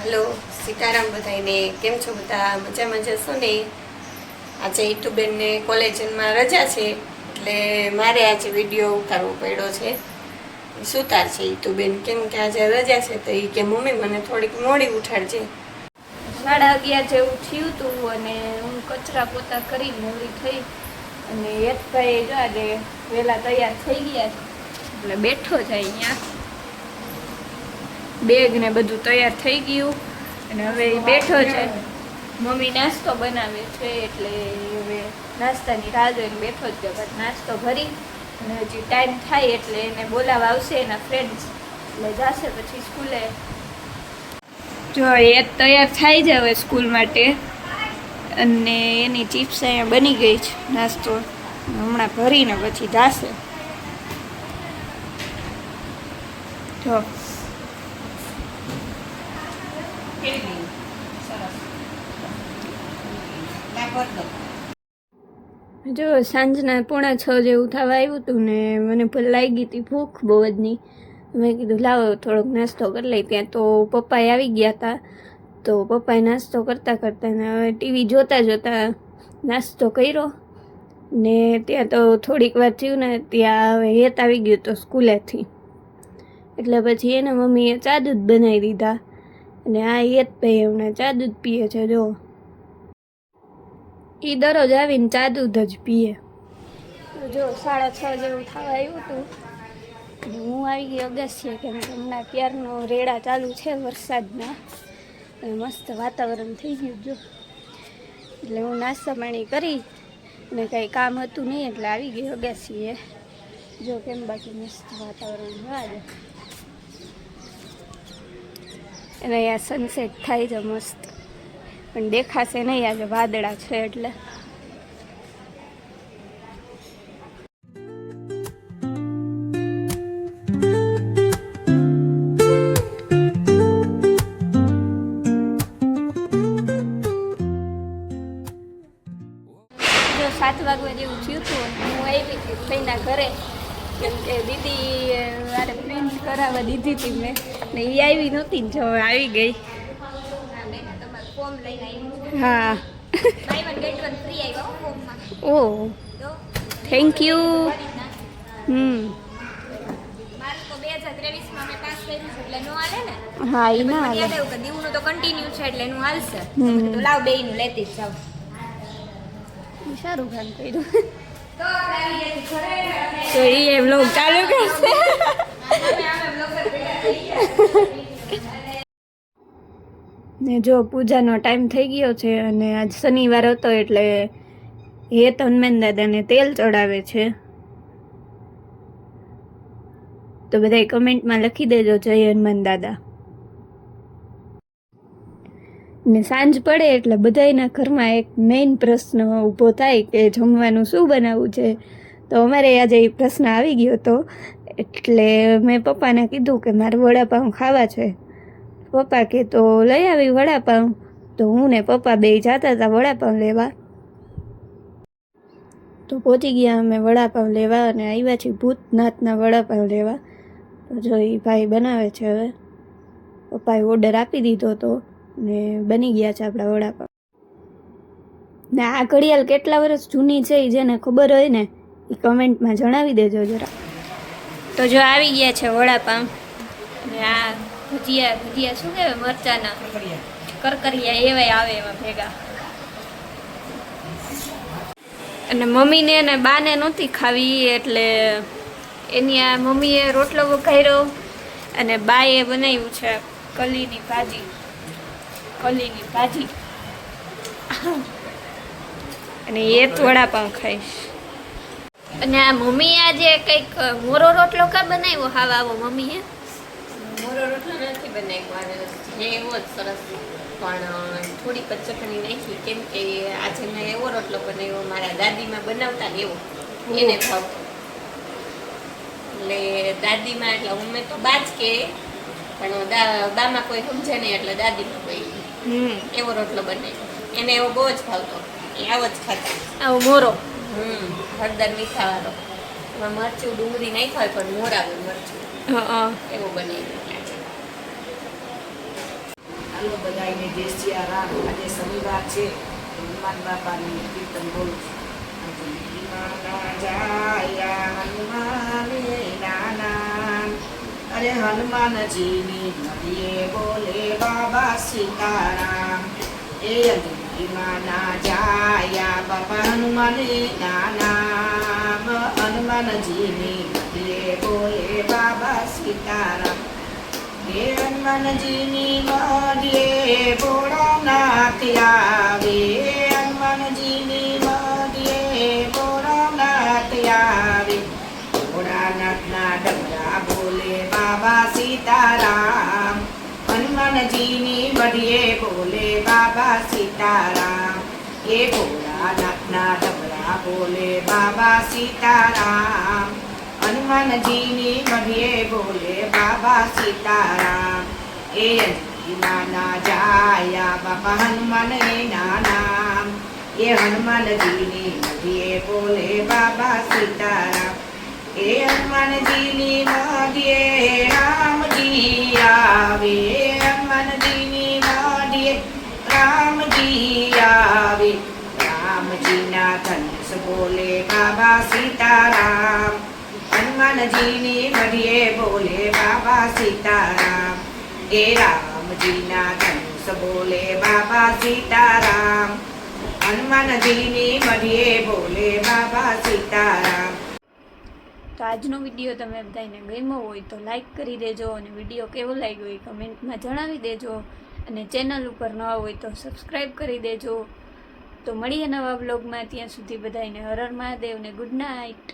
Hello Sitaram बधाईने केम छो बधा मजा मजा छो ने। आज ईटुबेन ने कॉलेज में रजा है એટલે મારે આજે વિડિયો ઉતારવો પડ્યો છે। સુતાર છે ઈટુબેન કેમ કે આજે રજા છે તો ઈ કે મમ્મી મને થોડીક મોડી ઉઠાડજે। 11:30 જેવું થયું હતું અને હું કચરા પોતા કરી મોડી થઈ અને હેતભાઈ જો આજે વહેલા તૈયાર થઈ ગયા એટલે બેઠો છે અહીંયા। બેગ ને બધું તૈયાર થઈ ગયું અને હવે બેઠો છે। મમ્મી નાસ્તો બનાવે છે એટલે હવે નાસ્તાની રાહ જોઈને બેઠો જ છે। નાસ્તો ભરી અને હજી ટાઈમ થાય એટલે એને બોલાવવા આવશે એના ફ્રેન્ડ્સ એટલે જશે પછી સ્કૂલે। જો એ તૈયાર થાય છે હવે સ્કૂલ માટે અને એની ચિપ્સ અહીંયા બની ગઈ છે નાસ્તો હમણાં ભરીને પછી જશે। જો જો સાંજના 5:45 જેવું થવા આવ્યું હતું ને મને પણ લાગી હતી ભૂખ બહુ જ નહીં। મેં કીધું લાવો થોડોક નાસ્તો કરી લઈ। ત્યાં તો પપ્પાએ આવી ગયા હતા તો પપ્પાએ નાસ્તો કરતાં કરતાં ને હવે ટીવી જોતા જોતા નાસ્તો કર્યો ને ત્યાં તો થોડીક વાર થયું ને ત્યાં હવે હેત આવી ગયું તો સ્કૂલેથી એટલે પછી એને મમ્મીએ ચા દૂધ બનાવી દીધા અને આ હેતભાઈ હમણાં ચા દૂધ પીએ છે। જો એ દરરોજ આવીને ચા દૂધ જ પીએ। જો 6:30 જેવું થવા આવ્યું હતું હું આવી ગઈ અગાસીએ કેમ કે હમણાં ક્યારનો રેડા ચાલુ છે વરસાદના મસ્ત વાતાવરણ થઈ ગયું। જો એટલે હું નાસ્તા પાણી કરી અને કંઈ કામ હતું નહીં એટલે આવી ગઈ અગાસીએ। જો કેમ બાકી મસ્ત વાતાવરણ જોવા દે અને અહીંયા સનસેટ થાય છે મસ્ત પણ દેખાશે નહીં આજે વાદળા છે એટલે। જો 7 વાગવા જેવું થયું હતું હું આવી હતી ભાઈના ઘરે કેમ કે દીદી મારે પ્રિન્ટ કરાવવા દીધી હતી મેં ને એ આવી નહોતી ને જો આવી ગઈ। હા ઓહ થેન્ક યુ। હા એ ના હાલે દીવનું તો કન્ટિન્યુ છે એટલે એનું હાલશે તો લાવ બેયનું લેતી જ જાવ। સારું કામ કર્યું તો એ વ્લોગ ચાલુ કરશે। ને જો પૂજાનો ટાઈમ થઈ ગયો છે અને આજ શનિવાર હતો એટલે હેત હનુમાન દાદાને તેલ ચડાવે છે તો બધાય કમેન્ટમાં લખી દેજો જય હનુમાન દાદા। ને સાંજ પડે એટલે બધાયના ઘરમાં એક મેઇન પ્રશ્ન ઊભો થાય કે જમવાનું શું બનાવવું છે તો અમારે આજે એ પ્રશ્ન આવી ગયો હતો એટલે મેં પપ્પાને કીધું કે મારે વડાપાઉં ખાવા છે। પપ્પા કે તો લઈ આવી વડાપાઉં તો હું ને પપ્પા બે જતા હતા વડાપાઉં લેવા તો પહોંચી ગયા અમે વડાપાઉં લેવા અને આવ્યા છીએ ભૂતનાથના વડાપાઉં લેવા। તો જો એ ભાઈ બનાવે છે હવે પપ્પાએ ઓર્ડર આપી દીધો હતો ને બની ગયા છે આપણા વડાપાઉં। ને આ ઘડિયાળ કેટલા વર્ષ જૂની છે એ જેને ખબર હોય ને એ કમેન્ટમાં જણાવી દેજો જરા। તો જો આવી ગયા છે વડાપાઉં ને આ ભજીયા શું કહેવાય મરચાના કરકરિયા એવાય આવે એમાં ભેગા। અને મમ્મીને અને બાને નહોતી ખાવી એટલે એની આ મમ્મીએ રોટલો વઘાર્યો અને બાએ બનાવ્યું છે કલીની ભાજી અને એ વડાપાઉં ખાઈશ। અને આ મમ્મીએ આજે કંઈક મોરો રોટલો કા બનાવ્યો હાવ આવો મમ્મીએ મોરો રોટલો નથી બનાવ્યો આજે એવો જ સરસ પણ થોડીક જ ચટણી નાખી કેમ કે આજે મેં એવો રોટલો બનાવ્યો મારા દાદીમાં બનાવતા ને એવો એને ભાવતો એટલે દાદીમાં એટલે અમે તો બા જ કે પણ બામાં કોઈ સમજે નહીં એટલે દાદીમાં કોઈ એવો રોટલો બનાવ્યો એને એવો બહુ જ ભાવતો એ આવો જ ખાતા આવો મોરો હળદર મીઠાવાળો એમાં મરચું ડુંગળી નાખ્યા હોય પણ મોરાવું મરચું એવો બનાવ્યું। બધાને જય સિયા રામ. આજે શનિવાર છે તો હનુમાન બાપાની કીર્તન બોલું છું. હનુમાન જાયા હનુમાને નાના, અરે હનુમાનજીની નદીએ બોલે બાબા સીતારામ. એ અંજલીમાના જાયા બાપા હનુમાને નાના, હનુમાનજીની નદીએ બોલે બાબા સીતારામ. હે હનુમાનજીની મધ્યે ભોળાનાથ આવે, હનુમાનજીની મધ્યે ભોળાનાથ આવે. ભોળાનાથના ડમરા બોલે બાબા સીતારામ, હનુમાનજીની મધ્યે બોલે બાબા સીતારામ. એ ભોળાનાથના ડમરા બોલે બાબા સીતારામ, હનુમાનજીની મધ્યે બોલે બાબા સીતારામ. એ અંજલીમાના જાયા બાપા હનુમાન નાના, એ હનુમાનજીની મધ્યે બોલે બાબા સીતારામ. એ હનુમાનજીની મધ્યે રામજી આવે, હનુમાનજીની મધ્યે રામજી આવે. રામજીના ધનુષ બોલે બાબા સીતારામ, હનુમાનજીની મધ્યે બોલે બાબા સીતારામ. એ રામજીના ધનુષ બોલે બાબા સીતારામ, હનુમાનજીની મધ્યે બોલે બાબા સીતારામ. તો આજનો વિડીયો તમે બધાને ગમ્યો હોય તો લાઈક કરી દેજો, અને વિડીયો કેવો લાગ્યો એ કમેન્ટમાં જણાવી દેજો, અને ચેનલ ઉપર નવા હોય તો સબસ્ક્રાઈબ કરી દેજો. તો મળીએ નવા વ્લોગમાં, ત્યાં સુધી બધાને હર હર મહાદેવ ને ગુડ નાઇટ.